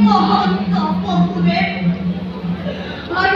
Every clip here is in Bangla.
মহন্ত পপুরে আর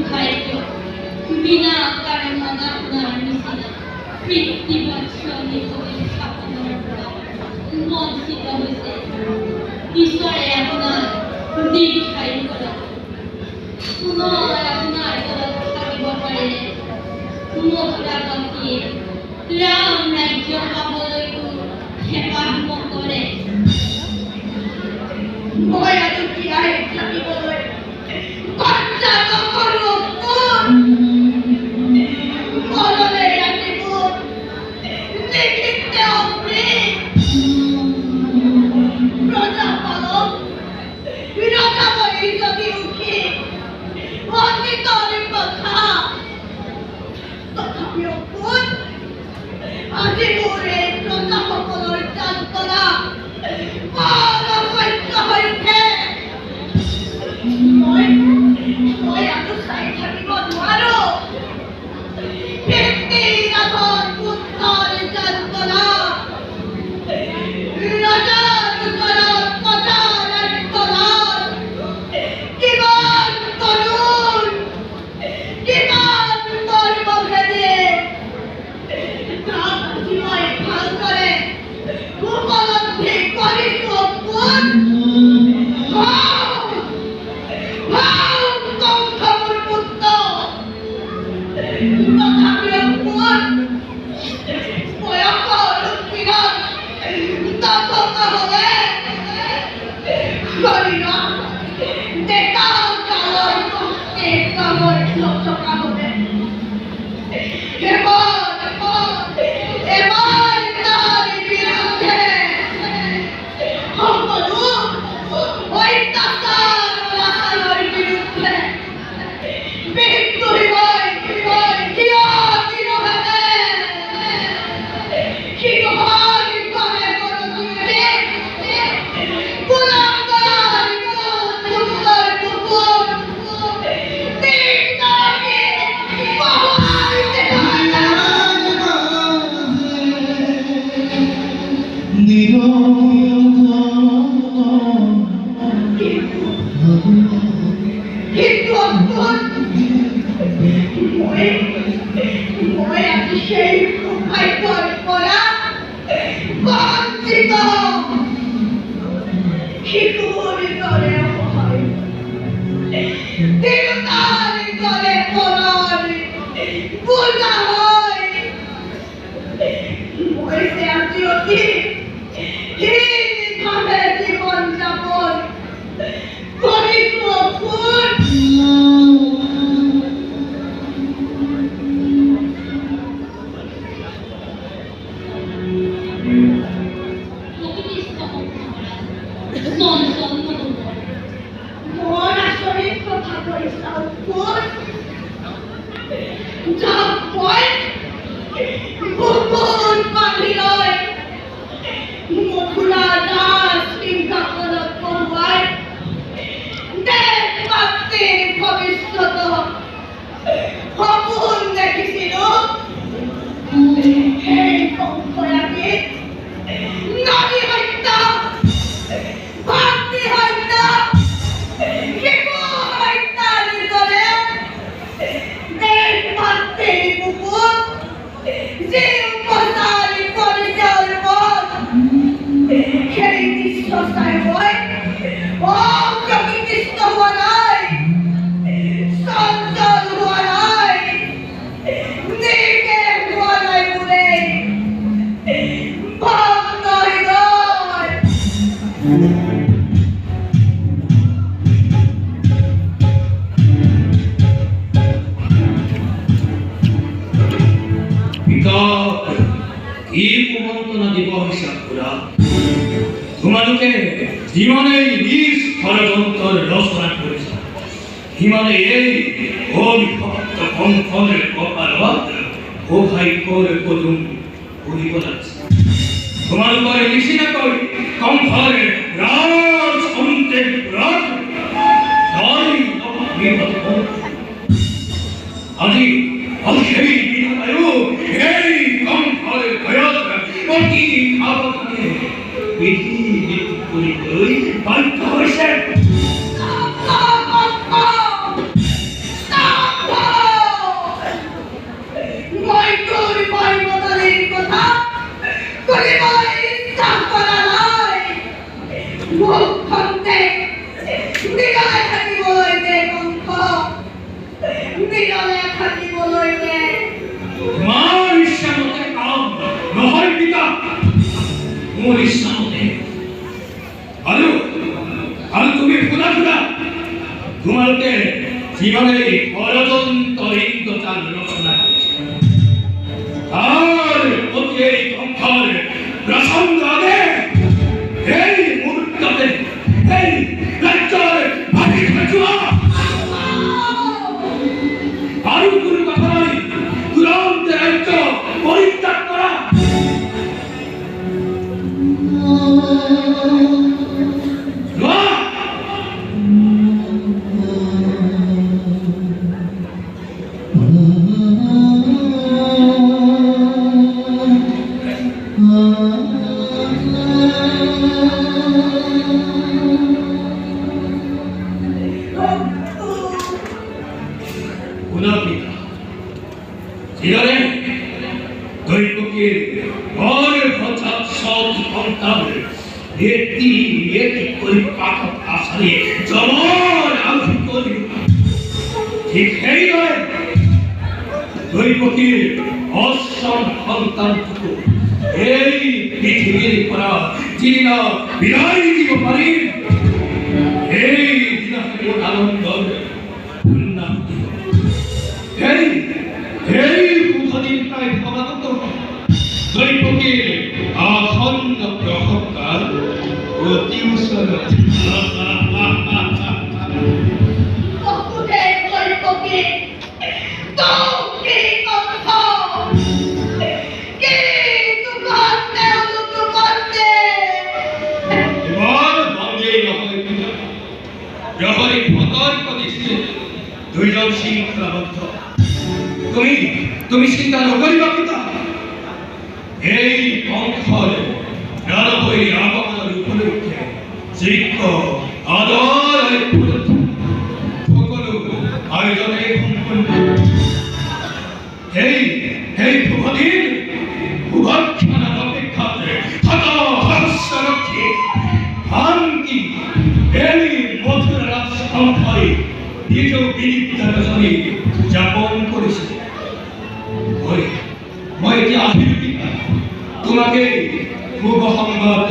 দুঃখায়িত বিনা কারণ আপনার নিশিনা পৃথিবীবাসী কবি সাধনার দ্বারা বঞ্চিত হয়েছে ঈশ্বরে আপনার দীর্ঘায়ু করা পুনর আপনার তরফ থাকিব পাৰিলে মথুৰা কান্তিয়ে ৰাম ৰাজ্য পাবলৈ হেঁপাহ নকৰে মই আৰু জীয়াই থাকিবলৈ কৰ্তা নকৰোঁ মনলৈ ৰাখিব নিমিত্তে প্ৰজাপালক ৰজাবৈ যদি উঠি অতীতৰ কথা তথাপিও কোন আজি মোৰ এই প্ৰজাসকলৰ যান্ত্ৰণা অসহ্য হৈ উঠে মই আৰু চাই থাকিব নোৱাৰো পিতৃৰাধৰ পুত্ৰৰ যান্ত্ৰণা ৰজাৰ ওচৰত কথাৰ আৰ্তনাদ কিমান তৰুণ কিমান মৰ্মভেদী তাক আজি মই ভালদৰে উপলব্ধি কৰিছো কোন কংসৰ পুত্ৰ তথাপিও কোন বয়সৰ উৎপীড়ন নথকা হ'লে শৰীৰত ডেকা কালৰ শক্তি সামৰ্থ্য থকা হ'লে এবাৰ তাৰ বিৰুদ্ধে সকলো অত্যাচাৰ অনাচাৰৰ বিৰুদ্ধে বিদ্ৰোহী থিয় দিবহেঁতে সিংহৰ গলে গৰজুৱে গোলামৰ সুন্দৰ কুকুৰ নিৰ্দয়ী বহুৱাই কিন্তু মই আজি সেই সৌভাগ্যৰ পৰা বঞ্চিত শিশুৰ দৰে অসহায় দেউতাৰ দৰে মনৰ বোজা হৈ মই যে আজি অতি হীনভাৱে জীৱন যাপন কৰিছো কোন মন আচৰিত কথা কৈ চাওঁ কোন যাক মই বুকুত বান্ধি লৈ মথুৰা ৰাজ সিংহাসনত বহুৱাই দেশ মাতৃৰ ভৱিষ্যত সপোন দেখিছিলো সেই কংসৰাগীত নদী হত্যা ভাতৃ হত্যা শিশু হত্যাৰ দৰে দেশ মাতৃৰ বুকুত যি উপচাৰী পৰিচয়ৰ পথ সেই দৃশ্য চাই মই অপ্ৰকৃতিস্থ হোৱা নাই চঞ্চল হোৱা নাই নিৰ্দেশ হোৱা নাই বোলে ভগ্ন হৃদয় কি কুমন্ত্ৰণা দিব হিচাপ কৰা তোমালোকে যিমানেই নিজ ষড়যন্ত্ৰৰ ৰচনা কৰিছা সিমানেই এই অবিভক্ত কংসৰ কপালত সৌভাগ্যৰ পদুম ফুৰিব লাগিছে তোমালোকৰ নিচিনাকৈ কংসৰ ৰাজ অন্তঃপুৰত আজি সেই বিধাতায়ো এই কংসৰ ভয়ত অতি সাৱধানে বিধি কৰিবলৈ বাধ্য হৈছে। জীবনে পরতন্ত্র ইন্দ্রচাল রচনা করেছে। আর অতি এই কঙ্কাল প্রসঙ্গ আগে এই মুহূর্তে এই রাজ্যের ভাবি খাচুয়া আরো কোনো কথা নাই, তুরন্ত রাজ্য পরিত্যাগ করা। এই পৃথিবীর পরা চিনা বিদায় দিব পারি, এই দিনাকে আনন্দ উন্নতি এই বুধদিন প্রায় সমাগত দৈবকীর আসন্ন প্রহকার অতি উৎসব দুইজন শৃঙ্খলাবদ্ধ। তুমি চিন্তা নকরিবা পিতা, এই পঙ্খর নারবৈ আগমনের উপলক্ষে যোগ্য আদর সকল আয়োজনে সম্পন্ন। এই প্রভদিন উভক্ষণার অপেক্ষাতে থাকা হাস্যরক্ষে শান্তি এই মধুর রাজসংখ্যায় নিজ বিনিদ্যারচনে যাপন করেছে। মই এতিয়া আহিলো তোমাকে শুভ সংবাদ